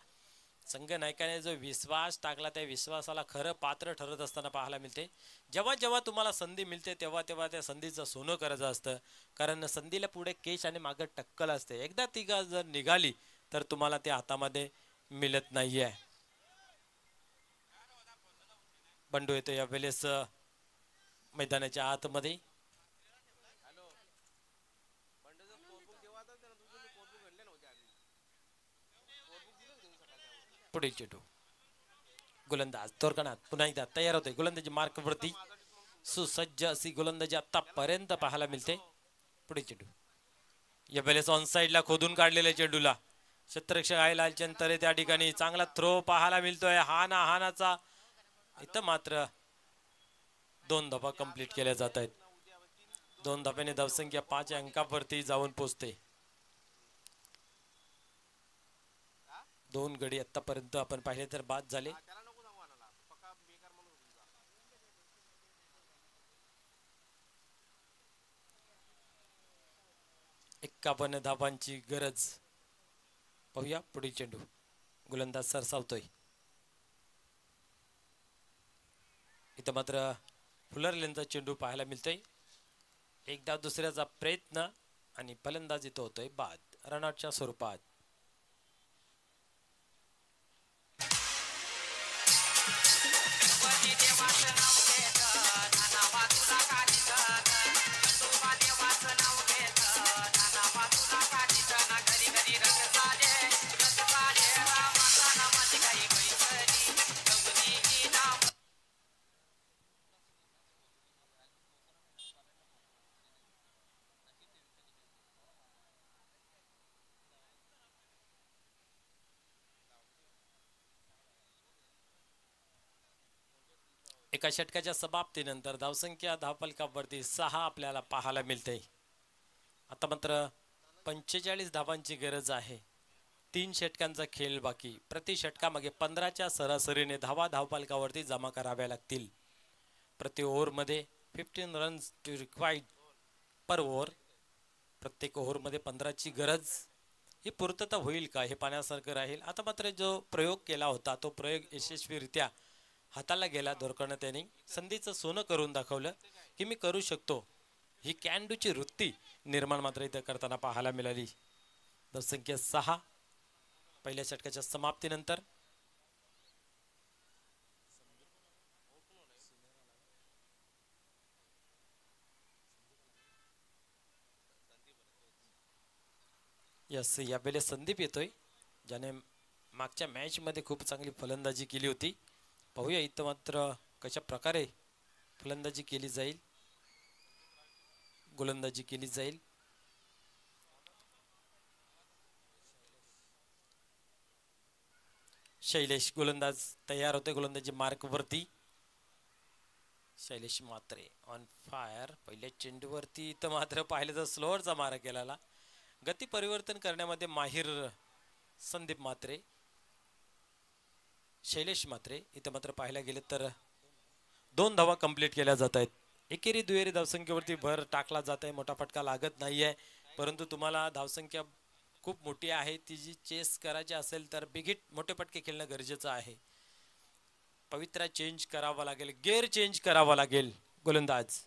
संघ नायकाने जो विश्वास टाकला त्या विश्वासाला खरं पात्र ठरत असताना पाहायला मिळते. जेव्हा जेव्हा तुम्हाला संधी मिळते तेव्हा तेव्हा त्या संधीचं सोनं करायचं असतं, कारण संधीला पुढे केश आणि मागे टक्कल असते. एकदा ती जर निघाली तर तुम्हाला ते हातामध्ये मिळत नाहीये. बंडू येतो यावेळेस मैदानाच्या आतमध्ये. पुढील चेंडू गोलंदाज दोरखंड पुन्हा एकदा तयार होते. गोलंदाजी मार्कवरती सुसज्ज अशी गोलंदाजी आतापर्यंत पाहायला मिळते. पुढील चेंडू यावेळेस ऑन साईडला खोदून काढलेल्या चेंडूला क्षेत्ररक्षक आहे लालचंद तरे, त्या ठिकाणी चांगला थ्रो पाहायला मिळतोय. हानाचा इथं मात्र 2 धावा कंप्लीट केल्या जात आहेत. 2 धाव्याने धावसंख्या 5 अंकावरती जाऊन पोहोचते. 2 गडी आतापर्यंत आपण पाहिले तर बाद झाले. एक्कावन्न धावांची गरज. पाहूया पुढील चेंडू. गोलंदाज सरसावतोय. इथं मात्र फुलरलेनचा चेंडू पाहायला मिळतोय. एक डाव दुसऱ्याचा प्रयत्न आणि फलंदाज इथं होतोय बाद, रनआउटच्या स्वरूपात. एका षटकाच्या समाप्तीनंतर धावसंख्या धावफलकावरती 6 आपल्याला पाहायला मिळते. आता मात्र 45 धावांची गरज आहे. 3 षटकांचा खेळ बाकी. प्रति षटकामागे 15च्या सरासरीने धावा धावफलकावरती जमा कराव्या लागतील. प्रति ओव्हरमध्ये 15 runs to required per over. प्रत्येक ओव्हरमध्ये 15ची गरज. ही पूर्तता होईल का हे पाहण्यासारखं राहील. आता मात्र जो प्रयोग केला होता तो प्रयोग यशस्वीरित्या हाताला गेला. दोरकडनं त्यांनी संधीचं सोनं करून दाखवलं की मी करू शकतो. ही कॅन डूची वृत्ती निर्माण मात्र इथं करताना पाहायला मिळाली. धावसंख्या 6 पहिल्या षटकाच्या समाप्तीनंतर. यस, यावेळेस संदीप येतोय ज्याने मागच्या मॅच मध्ये खूप चांगली फलंदाजी केली होती. पाहूया इथं मात्र कशा प्रकारे फलंदाजी केली जाईल, गोलंदाजी केली जाईल. शैलेश गोलंदाज तयार होते गोलंदाजी मार्क वरती. शैलेश मात्रे ऑन फायर. पहिल्या चेंडूवरती इथं मात्र पाहिलं तर स्लोअरचा मारा केलेला. गती परिवर्तन करण्यामध्ये माहिर संदीप मात्रे. शैलेश मात्रे इथं मात्र पाहायला गेले तर 2 धावा कंप्लीट केल्या जात आहेत. एकेरी दुहेरी धावसंख्येवरती भर टाकला जात आहे. मोठा फटका लागत नाहीये, परंतु तुम्हाला धावसंख्या खूप मोठी आहे. ती जी चेस करायची असेल तर बिग हिट मोठे फटके खेळणं गरजेचं आहे. पवित्रा चेंज करावा लागेल, गेअर चेंज करावा लागेल गोलंदाज.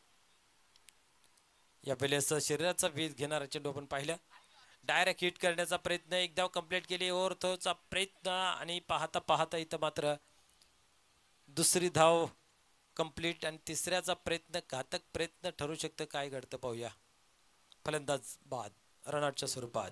या वेळेस शरीराचा वेध घेणारा चेंडू आपण पाहिलं. डायरेक्ट हिट करण्याचा प्रयत्न, एक धाव कंप्लीट केली. ओव्हरथ्रोचा प्रयत्न आणि पाहता पाहता इथं मात्र दुसरी धाव कंप्लीट आणि तिसऱ्याचा प्रयत्न घातक प्रयत्न ठरू शकतं. काय घडतं पाहूया. फलंदाज बाद रनआउटच्या स्वरूपात.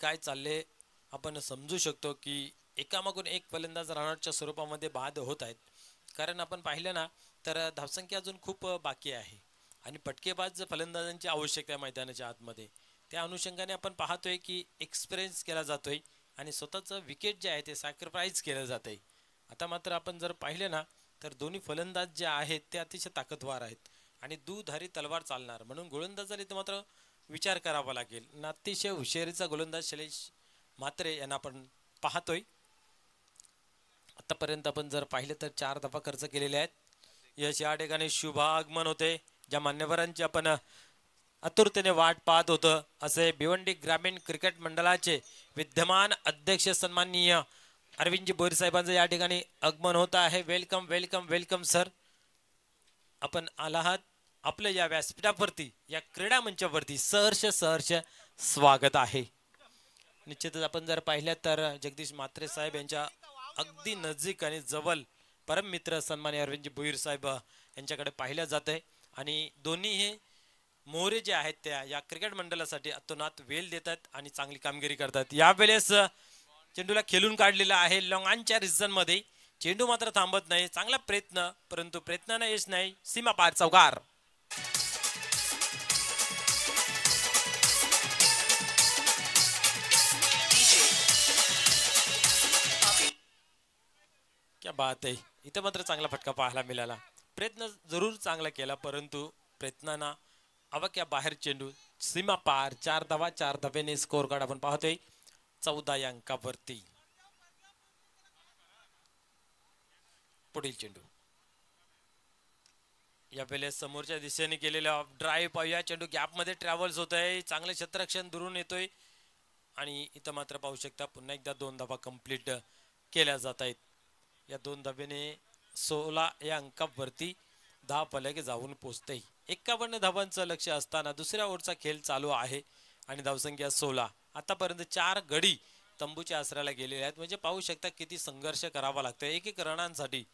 काय चालले आपण समजू शकतो की एकामागून एक फलंदाज रनआउटच्या स्वरूपामध्ये बाद होत आहेत. कारण आपण पाहिलं ना तर धावसंख्या अजून खूप बाकी आहे आणि फटकेबाज फलंदाजांची आवश्यकता आहे मैदानाच्या आतमध्ये. त्या अनुषंगाने आपण पाहतोय की एक्सपिरियन्स केला जातोय आणि स्वतःचं विकेट जे आहे ते सॅक्रिफाईस केलं जातंय. आता मात्र आपण जर पाहिले ना तर दोन्ही फलंदाज जे आहेत ते अतिशय ताकदवार आहेत आणि दुधारी तलवार चालणार. म्हणून गोलंदाजाला इथं मात्र विचार करावा लागेल. अतिशय हुशारीचा गोलंदाज शैलेश मात्रे यांना आपण पाहतोय. आतापर्यंत आपण जर पाहिलं तर 4 धावा खर्च केलेले आहेत. यश या ठिकाणी शुभ आगमन होते. ज्या मान्यवरांची आपण आतुरतेने वाट पाहत होतं असे भिवंडी ग्रामीण क्रिकेट मंडळाचे विद्यमान अध्यक्ष सन्माननीय अरविंदजी बोईर साहेबांचं या ठिकाणी आगमन होत आहे. Welcome welcome welcome sir. आपण आलात आपलं या व्यासपीठावरती, या क्रीडा मंचावरती सहर्ष सहर्ष स्वागत आहे. निश्चितच आपण जर पाहिलं तर जगदीश म्हात्रे साहेब यांच्या अगदी नजीक आणि जवळ परम मित्र सन्माननीय अरविंदजी बोईर साहेब यांच्याकडे पाहिलं जात आहे आणि दोन्ही हे मोहरे जे आहेत त्या या क्रिकेट मंडळासाठी अतोनात वेल देतात आणि चांगली कामगिरी करतात. यावेळेस चेंडूला खेळून काढलेला आहे लॉंगांच्या रिजन मध्ये. चेंडू मात्र थांबत नाही. चांगला प्रयत्न, परंतु प्रयत्नाने यश नाही. सीमा पार चौकार. क्या बात आहे. इथं मात्र चांगला फटका पाहायला मिळाला. प्रयत्न जरूर चांगला केला, परंतु प्रयत्नांना अवक्या बाहेर चेंडू. सीमा पार. 4 धावा 4 धावेने स्कोर कार्ड आपण पाहतोय 14 या अंकावरती. पुढील चेंडू या वेळेस समोरच्या दिशेने केलेला ड्राईव्ह पाहूया. चेंडू गॅप मध्ये ट्रॅव्हल्स होत आहे. चांगलं क्षेत्ररक्षण दुरून येतोय आणि इथं मात्र पाहू शकता पुन्हा एकदा 2 धावा कंप्लीट केल्या जात आहेत. या 2 धावेने 16 या अंकावरती 10 फलके जाऊन पोहोचते. 51 धावांचं लक्ष असताना दुसऱ्या ओव्हरचा खेळ चालू आहे आणि धावसंख्या 16. आतापर्यंत 4 गडी तंबूच्या आसऱ्याला गेलेले आहेत. म्हणजे पाहू शकता किती संघर्ष करावा लागतो एक एक रनांसाठी.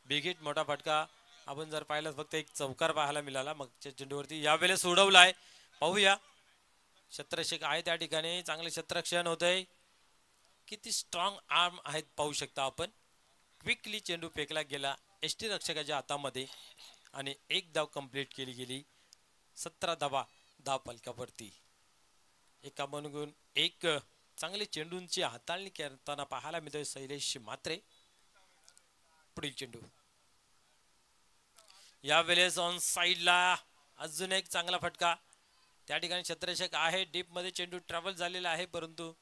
बिग हिट मोठा फटका आपण जर पाहिलं फक्त एक चौकार पाहायला मिळाला मागच्या चेंडूवरती. यावेळेस उडवलाय. पाहूया क्षेत्ररक्षक आहे त्या ठिकाणी, चांगले क्षेत्ररक्षण होतंय. किती स्ट्रॉंग आर्म आहेत पाहू शकता आपण. क्विकली चेंडू फेकला गेला एसटी रक्षकाच्या हातामध्ये आणि एक धाव कंप्लीट केली गेली. 17 धावा धाव फलकावरती. एका बनगून एक चांगली चेंडूंची हाताळणी करताना पाहायला मिळतोय शैलेश म्हात्रे. पुढील चेंडू यावेळेस ऑन साइडला अजून एक चांगला फटका. त्या ठिकाणी क्षेत्ररक्षक आहे, डीप मध्ये चेंडू ट्रॅव्हल झालेला आहे, परंतु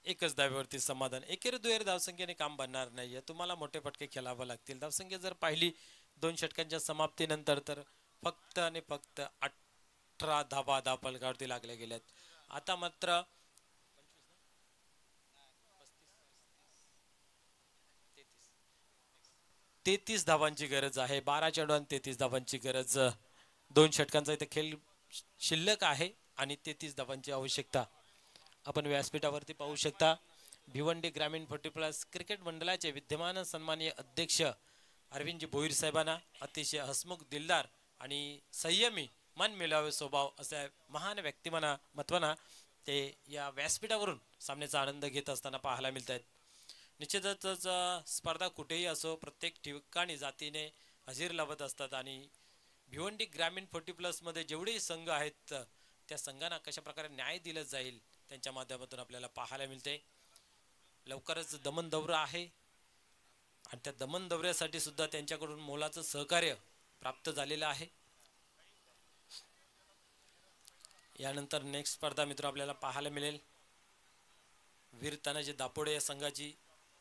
एकच धावेवरती समाधान. एकेरी दुहेरी धावसंख्येने काम बनणार नाहीये, तुम्हाला मोठे फटके खेळावे लागतील. धावसंख्या जर पाहिली 2 षटकांच्या समाप्तीनंतर तर फक्त आणि फक्त 18 धावा धाव फलकावरती लागल्या गेल्यात. आता मात्र 33 धावांची गरज आहे. 12 चेंडू आणि 33 धावांची गरज. 2 षटकांचा इथे खेळ शिल्लक आहे आणि 33 धावांची आवश्यकता. आपण व्यासपीठावरती पाहू शकता भिवंडी ग्रामीण 40+ क्रिकेट मंडळाचे विद्यमान सन्माननीय अध्यक्ष अरविंदजी भोईर साहेबांना अतिशय हसमुख, दिलदार आणि संयमी, मन मिळावे स्वभाव असे महान व्यक्तिमत्वाना ते या व्यासपीठावरून सामन्याचा आनंद घेत असताना पाहायला मिळत आहेत. निश्चितच स्पर्धा कुठेही असो, प्रत्येक ठिकाणी जातीने हजेरी लावत असतात आणि भिवंडी ग्रामीण 40+ मध्ये जेवढेही संघ आहेत त्या संघांना कशा प्रकारे न्याय दिला जाईल त्यांच्या माध्यमातून आपल्याला पाहायला मिळते. लवकरच दमन दौरा आहे आणि त्या दमन दौऱ्यासाठी सुद्धा त्यांच्याकडून मोलाचं सहकार्य प्राप्त झालेलं आहे. यानंतर नेक्स्ट स्पर्धा मित्र आपल्याला पाहायला मिळेल वीर तानाजी दापोडे या संघाची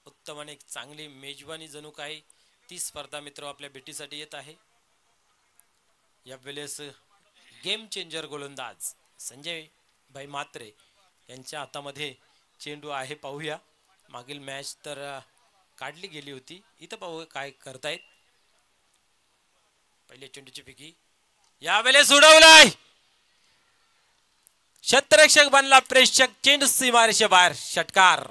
उत्तम आणि एक चांगली मेजवानी जणू काही ती स्पर्धा मित्र आपल्या भेटीसाठी येत आहे. यावेळेस गेम चेंजर गोलंदाज संजय भाई म्हात्रे यांच्या हातामध्ये चेंडू आहे. पाहूया, मागील मॅच तर काढली गेली होती, इथं पाहू काय करतायत. पहिले चेंडूची फेकी यावेळेस उडवलाय. क्षेत्ररक्षक बनला प्रेक्षक, चेंडू सीमारेषे बाहेर, षटकार.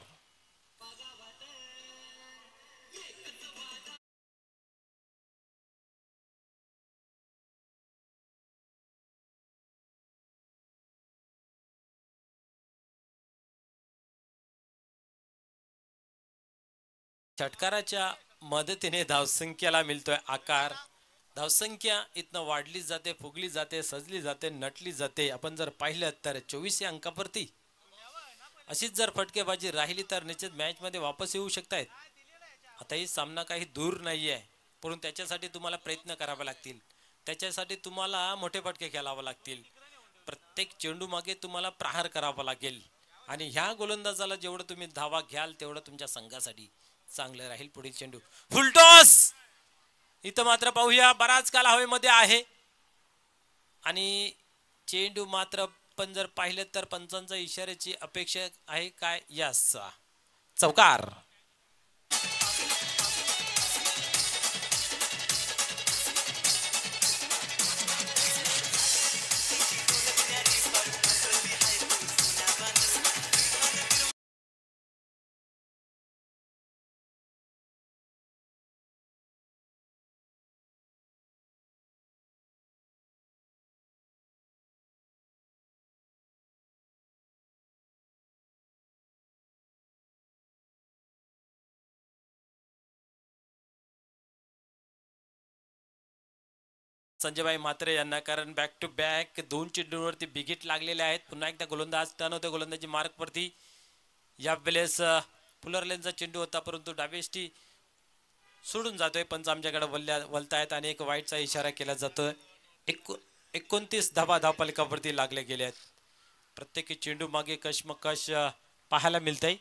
षटकाराच्या मदतीने धावसंख्येला मिळतोय आकार. धावसंख्या इथनं वाढली जाते, फुगली जाते, सजली जाते, नटली जाते. आपण जर पाहिलं तर 24 या अंकावरती अशीच जर फटकेबाजी राहिली तर निश्चित मॅच मध्ये वापस येऊ शकतायत. आता ही सामना काही दूर नाहीये, परंतु त्याच्यासाठी तुम्हाला प्रयत्न करावे लागतील, त्याच्यासाठी तुम्हाला मोठे फटके खेळावे लागतील. प्रत्येक चेंडू मागे तुम्हाला प्रहार करावा लागेल आणि ह्या गोलंदाजाला जेवढं तुम्ही धावा घ्याल तेवढं तुमच्या संघासाठी चांगलं राहील. पुढील चेंडू फुलटॉस. इथं मात्र पाहूया बराच काल हवेमध्ये आहे आणि चेंडू मात्र पण जर पाहिलं तर पंचांचा इशाऱ्याची अपेक्षा आहे काय. यस, चौकार. संजय भाई म्हात्रे यांना, कारण बॅक टू बॅक 2 चेंडूंवरती बिगिट लागलेले आहेत. पुन्हा एकदा गोलंदाज टर्न होते गोलंदाजी मार्क वरती. यावेळेस पुलरलेनचा चेंडू होता परंतु डावेष्टी सोडून जातोय. पंच आमच्याकडे वलतायत आणि एक वाईटचा इशारा केला जातोय. 29 धावा धावफलकावरती लागले गेले आहेत. प्रत्येक चेंडू मागे कशमकश पाहायला मिळतंय.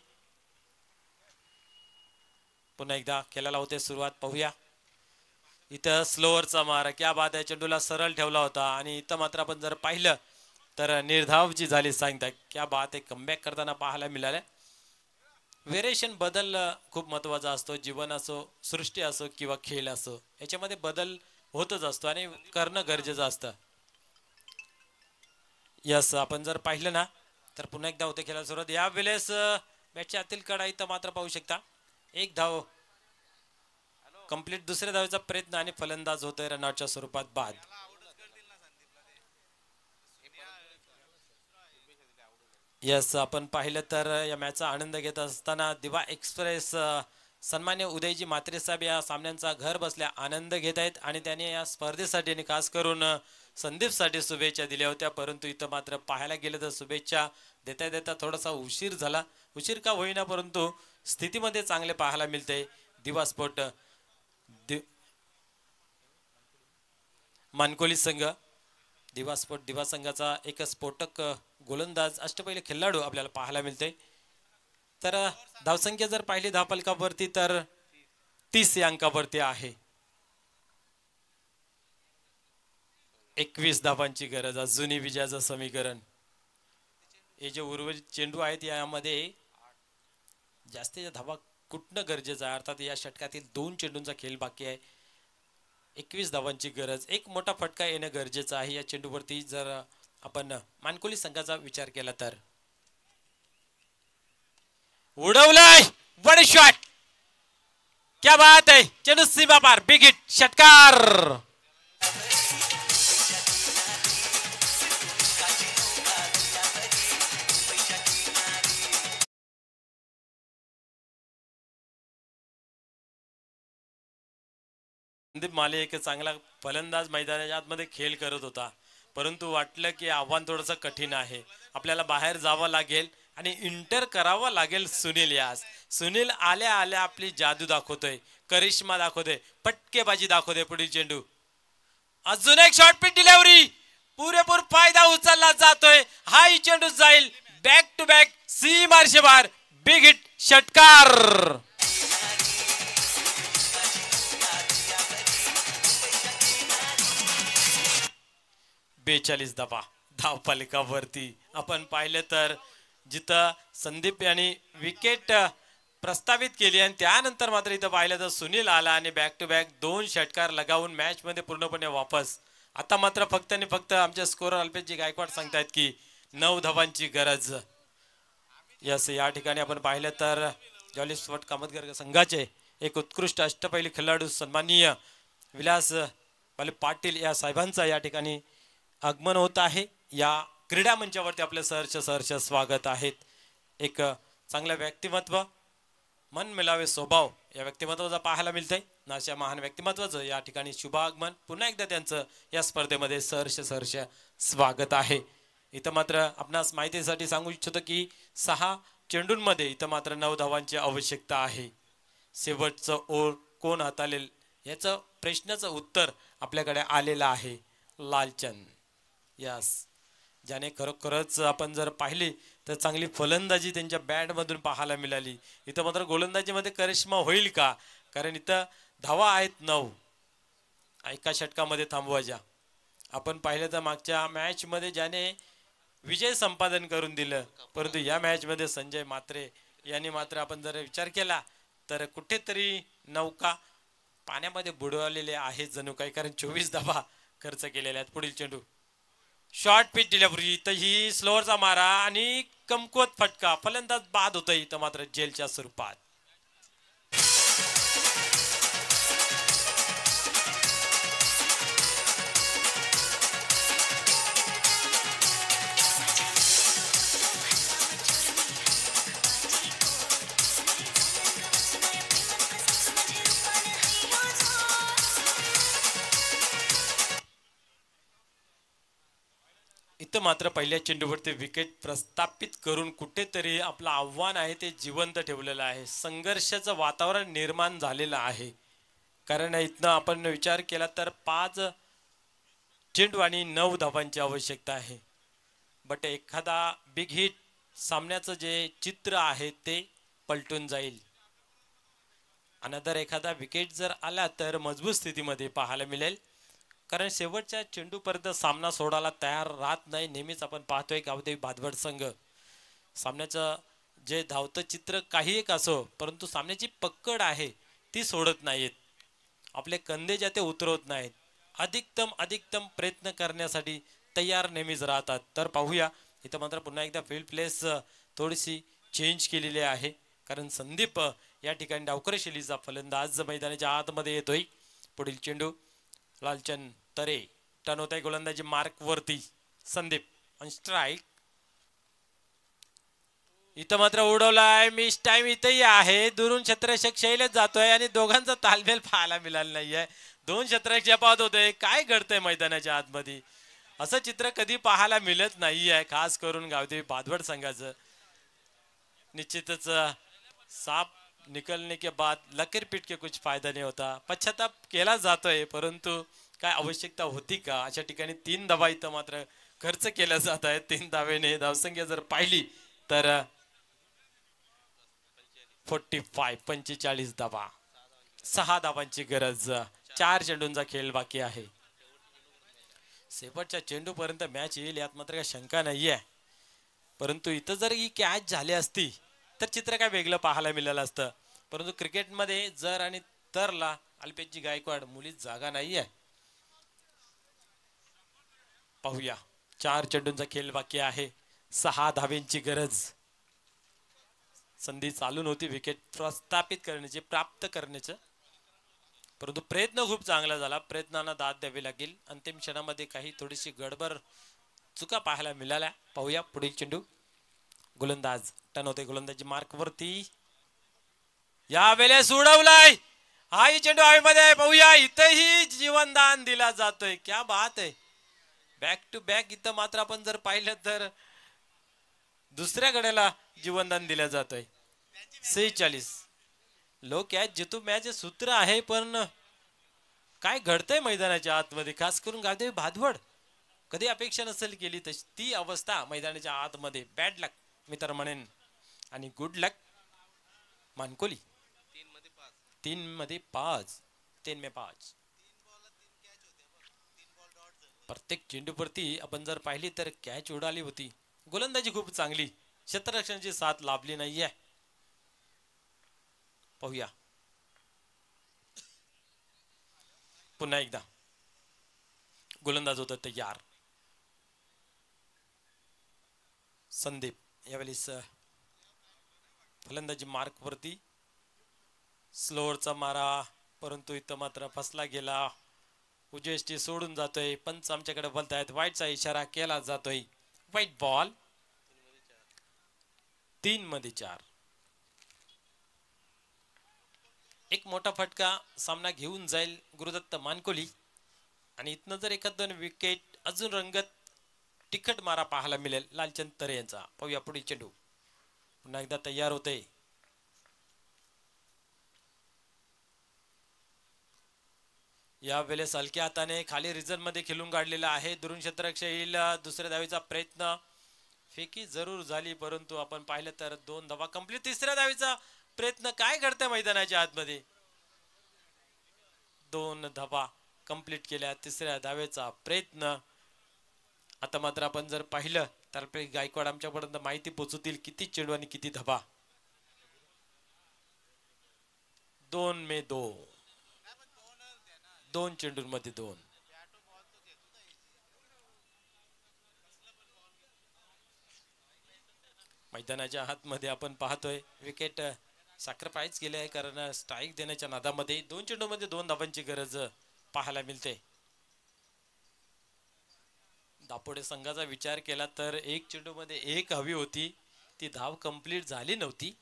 पुन्हा एकदा खेळायला होते सुरुवात. पाहूया इथं स्लोअरचा मार, क्या बात आहे. चेंडूला सरळ ठेवला होता आणि इथं मात्र आपण जर पाहिलं तर निर्धावची झाली. सांगताय क्या बात आहे. कमबॅक करताना पाहायला मिळालं. व्हेरिएशन, बदल खूप महत्वाचा असतो. जीवन असो, सृष्टी असो किंवा खेळ असो, याच्यामध्ये बदल होतच असतो आणि करणं गरजेचं असतं. यस, आपण जर पाहिलं ना तर पुन्हा एकदा होते खेळायला सुरुवात. यावेळेस मॅचच्या आतील कडा इथं मात्र पाहू शकता. एक धाव कंप्लीट. दुसऱ्या धावेचा प्रयत्न आणि फलंदाज होतोय रनआउटच्या स्वरूपात बाद. यस, आपण पाहिलं तर या मॅचचा आनंद घेत असताना दिवा एक्सप्रेस सन्मान्य उदयजी म्हात्रे साहेब या सामन्यांचा घर बसल्या आनंद घेत आहेत आणि त्यांनी या स्पर्धेसाठी आणि खास करून संदीपसाठी शुभेच्छा दिल्या होत्या. परंतु इथं मात्र पाहायला गेलं तर शुभेच्छा देता देता थोडासा उशीर झाला. उशीर का होईना परंतु स्थितीमध्ये चांगले पाहायला मिळते. दिवा स्पोर्ट मानकोली संघ दिवा संघाचा एक स्फोटक गोलंदाज अष्टपैलू खेळाडू आपल्याला पाहायला मिळते. तर धावसंख्या जर पाहिली धावफलकावरती तर 30 या अंकावरती आहे. 21 धावांची गरज अजूनही विजयाचं समीकरण. हे जे उर्वरित चेंडू आहेत यामध्ये जास्तीत धावा कुठणं गरजेचं आहे. अर्थात या षटकातील 2 चेंडूंचा खेळ बाकी आहे. 21 धावांची गरज, एक मोठा फटका येणं गरजेचं आहे या चेंडूवरती जर आपण मानकोली संघाचा विचार केला तर. उडवलाय, बडे शॉट, क्या बात है, चेंडू सीमा पार, बिग हिट, षटकार. संदीप माले एक चांगला फलंदाज मैदानाच्या आतमध्ये खेळ करत होता, परंतु वाटलं की आव्हान थोडंसं कठीण आहे. आपल्याला बाहेर जावं लागेल आणि इंटर करावं लागेल सुनील यास. सुनील आल्या आल्या आपली जादू दाखवतोय, करिश्मा दाखवतोय, पटकेबाजी दाखवतोय. पुढील चेंडू, अजून एक शॉर्ट पिच डिलिव्हरी, पुरेपूर फायदा उचलला जातोय. हाही चेंडू जाईल बॅक टू बॅक, सी मार्शे बार, बिग हिट, षटकार. 42 धावा धावफलकावरती. आपण पाहिलं तर जिथं संदीप यांनी विकेट प्रस्तावित केली आणि त्यानंतर मात्र इथं पाहिलं तर सुनील आला आणि बॅक टू बॅक 2 षटकार लगावून मॅच मध्ये पूर्णपणे वापस. आता मात्र फक्त आणि फक्त आमच्या स्कोरर अल्पेशजी गायकवाड सांगतायत की 9 धावांची गरज. यस, या ठिकाणी आपण पाहिलं तर जॉली स्पोर्ट कामतगर संघाचे एक उत्कृष्ट अष्टपैलू खेळाडू सन्माननीय विलास पाटील या साहेबांचा या ठिकाणी आगमन होत आहे. या क्रीडा मंचावरती आपलं सहर्ष स्वागत आहेत. एक चांगलं व्यक्तिमत्व, मन मिळावे स्वभाव या व्यक्तिमत्वाचा पाहायला मिळतंय. अशा महान व्यक्तिमत्वाचं या ठिकाणी शुभागमन. पुन्हा एकदा त्यांचं या स्पर्धेमध्ये सहर्ष स्वागत आहे. इथं मात्र आपणास माहितीसाठी सांगू इच्छितो की 6 चेंडूंमध्ये इथं मात्र 9 धावांची आवश्यकता आहे. शेवटचं ओव्हर कोण हाताळेल याचं प्रश्नाचं उत्तर आपल्याकडे आलेलं आहे. लालचंद, यस, ज्याने खरोखरच आपण जर पाहिली तर चांगली फलंदाजी त्यांच्या बॅटमधून पाहायला मिळाली. इथं मात्र गोलंदाजीमध्ये करिश्मा होईल का, कारण इथं धावा आहेत 9 एका षटकामध्ये थांबवायच्या. आपण पाहिलं तर मागच्या मॅचमध्ये ज्याने विजय संपादन करून दिलं, परंतु या मॅचमध्ये संजय म्हात्रे यांनी मात्र आपण जर विचार केला तर कुठेतरी नौका पाण्यामध्ये बुडवलेले आहेत जणू काही, कारण 24 धावा खर्च केलेल्या आहेत. पुढील चेंडू, शॉर्ट पिच डिलिव्हरी, तर ही स्लोअरचा मारा आणि कमकुवत फटका, फलंदाज बाद होतोय इथं मात्र जेलच्या स्वरूपात. इथं मात्र पहिल्या चेंडूवरती विकेट प्रस्थापित करून कुठेतरी आपलं आव्हान आहे ते जिवंत ठेवलेलं आहे. संघर्षाचं वातावरण निर्माण झालेलं आहे, कारण इथनं आपण विचार केला तर 5 चेंडू आणि 9 धावांची आवश्यकता आहे. बट एखादा बिग हिट सामन्याचं जे चित्र आहे ते पलटून जाईल. अनदर एखादा विकेट जर आला तर मजबूत स्थितीमध्ये पाहायला मिळेल, कारण शेवटच्या चेंडूपर्यंत सामना सोडायला तयार राहत नाही. नेहमीच आपण पाहतोय गावदेवी भादवड संघ सामन्याचं जे धावतं चित्र काही एक असो, परंतु सामन्याची पकड आहे ती सोडत नाहीत. आपले कंधे ज्या ते उतरवत नाहीत, अधिकतम प्रयत्न करण्यासाठी तयार नेहमीच राहतात. तर पाहूया इथं मात्र पुन्हा एकदा फील्ड प्लेस थोडीशी चेंज केलेली आहे, कारण संदीप या ठिकाणी डावकरी शैलीचा फलंदाज मैदानाच्या आतमध्ये येतोय. पुढील चेंडू, लालचंद तरे टर्न होत आहे गोलंदाजी मार्क वरती. संदीप ऑन स्ट्राईक, इथं मात्र उडवलाय मिस टाइम इथंही आहे. दुरून क्षेत्ररक्षक शैलेश जातोय आणि दोघांचा तालमेल पाहायला मिळाला नाहीये. दोन क्षेत्ररक्षक पाहत होते काय घडतंय मैदानाच्या आतमध्ये. असं चित्र कधी पाहायला मिळत नाहीये, खास करून गावदेवी भादवड संघाचं. निश्चितच साप निकलने के बाद लकीर पीट के कुछ फायदा नहीं होता. पश्चाताप केला जातोय, परंतु काय आवश्यकता होती का. अशा ठिकाणी 3 धावा इथं मात्र खर्च केल्या जात आहेत. 3 धावेने धावसंख्या जर पाहिली तर 45 धावा, 6 धावांची गरज. 4 चेंडूंचा खेळ बाकी आहे. शेवटच्या चेंडूपर्यंत मॅच येईल यात मात्र काही शंका नाहीये. परंतु इथं जर ही कॅच झाली असती तर चित्र काय वेगळं पाहायला मिळालं असतं. परंतु क्रिकेटमध्ये जर आणि तरला अल्पेशजी गायकवाड मुलीच जागा नाहीये. पाहूया 4 चेंडूंचा खेळ बाकी आहे. 6 धावेंची गरज. संधी चालून होती विकेट प्रस्थापित करण्याची, प्राप्त करण्याचं, परंतु प्रयत्न खूप चांगला झाला. प्रयत्नांना दाद द्यावी लागेल. अंतिम क्षणामध्ये काही थोडीशी गडबड चुका पाहायला मिळाल्या. पाहूया पुढील चेंडू. गोलंदाज टन होते गोलंदाजी मार्क वरती. या वेळेस उडवलाय. हाही चेंडू हवेमध्ये. पाहूया इथंही जीवनदान दिला जातोय. क्या बात आहे. बॅक टू बॅक इथं मात्र आपण जर पाहिलं तर दुसऱ्या गड्याला जीवनदान दिलं जातोय. 46 लो कॅच जितू मॅच हे सूत्र आहे, पण काय घडतंय मैदानाच्या आतमध्ये, खास करून गावदेवी भादवड कधी अपेक्षा नसेल केली तशी ती अवस्था मैदानाच्या आतमध्ये. बॅड लक मी तर म्हणेन आणि गुड लक मानकोली. 3 मध्ये 5, 3 में 5. प्रत्येक चेंडूवरती आपण जर पाहिली तर कॅच उडाली होती. गोलंदाजी खूप चांगली, क्षेत्ररक्षणाची साथ लाभली नाहीये. पाहूया पुन्हा एकदा. गोलंदाज होता तयार. संदीप यावेळेस फलंदाजी मार्क वरती. स्लोअरचा मारा, परंतु इथं मात्र फसला गेला. उजेष्टी सोडून जातोय. पंच आमच्याकडे बोलतायत. वाईटचा इशारा केला जातोय. वाईट बॉल. 3 मध्ये 4. एक मोठा फटका सामना घेऊन जाईल गुरुदत्त मानकोली. आणि इथनं जर एखाद 2 विकेट अजून रंगत तिखट मारा पाहायला मिळेल लालचंद तरे यांचा. पाहूया पुढील चेंडू. पुन्हा एकदा तयार होते. या वेळेस हलक्या हाताने खाली रिझन मध्ये खेळून काढलेला आहे. दुरून क्षेत्ररक्षक येईल. दुसऱ्या धावेचा प्रयत्न, फेकी जरूर झाली, परंतु आपण पाहिलं तर 2 धावा कंप्लीट. तिसऱ्या धावेचा प्रयत्न. काय घडतंय मैदानाच्या आतमध्ये. 2 धावा कंप्लीट केल्या. तिसऱ्या धावेचा प्रयत्न. आता मात्र आपण जर पाहिलं तर गायकवाड आमच्यापर्यंत माहिती पोहोचवतील किती चेंडू आणि किती धावा. 2 में 2. 2 चेंडूंमध्ये 2. मैदानाच्या आतमध्ये आपण पाहतोय विकेट सॅक्रिफाईस केले आहे, कारण स्ट्राईक देण्याच्या नादामध्ये 2 चेंडूमध्ये 2 धावांची गरज पाहायला मिळते. दापोडे संघाचा विचार केला तर 1 चेंडूमध्ये 1 हवी होती, ती धाव कंप्लीट झाली नव्हती.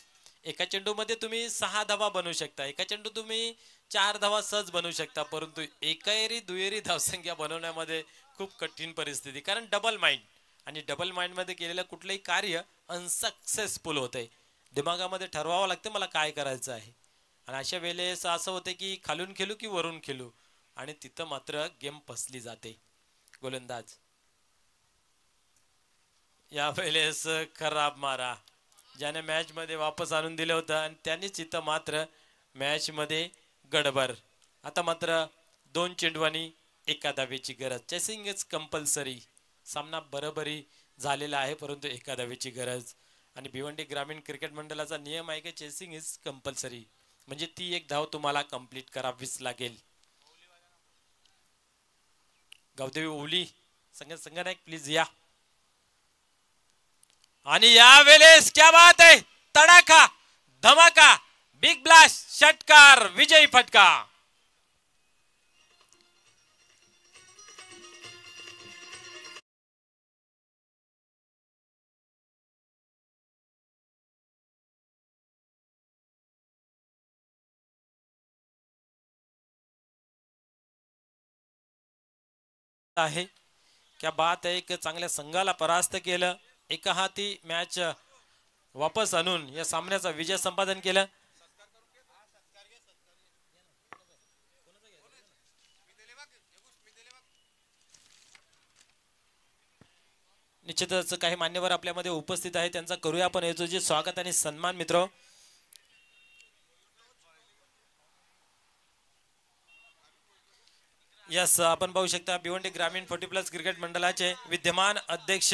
एका चेंडूमध्ये तुम्ही 6 धावा बनवू शकता, एका चेंडू तुम्ही 4 धावा सहज बनवू शकता, परंतु एकाएरी दुहेरी धावसंख्या बनवण्यामध्ये खूप कठीण परिस्थिती, कारण डबल माइंड आणि डबल माइंड मध्ये केलेलं कुठलंही कार्य अनसक्सेसफुल होते. दिमागामध्ये ठरवावं लागतं मला काय करायचं आहे, आणि अशा वेळेस असं होते की खालून खेळू की वरून खेळू, आणि तिथं मात्र गेम फसली जाते. गोलंदाज या वेळेस खराब मारा, ज्याने मॅच मध्ये वापस आणून दिलं होतं आणि त्यांनीच इथं मात्र मॅच मध्ये गडबड. आता मात्र 2 चेंडू आणि 1 धावेची गरज. Chasing is compulsory. सामना बरोबरी झालेला आहे, परंतु 1 धावेची गरज. आणि भिवंडी ग्रामीण क्रिकेट मंडळाचा नियम आहे की चेसिंग इज कंपल्सरी, म्हणजे ती 1 धाव तुम्हाला कंप्लीट करावीच लागेल. गावदेवी ओवली संघनायक प्लीज या. आणि या वेळेस क्या बात आहे, तडाखा धमाका, बिग ब्लास्ट, षटकार, विजयी फटका. आहे. क्या बात आहे. एक चांगल्या संघाला परास्त केलं, एका हाती मॅच वापस आणून या सामन्याचा विजय संपादन केला. निश्चितच काही मान्यवर आपल्यामध्ये उपस्थित आहे, त्यांचा करूया आपण यथोचित स्वागत आणि सन्मान. मित्र यस, आपण पाहू शकता भिवंडी ग्रामीण 40+ क्रिकेट मंडळाचे विद्यमान अध्यक्ष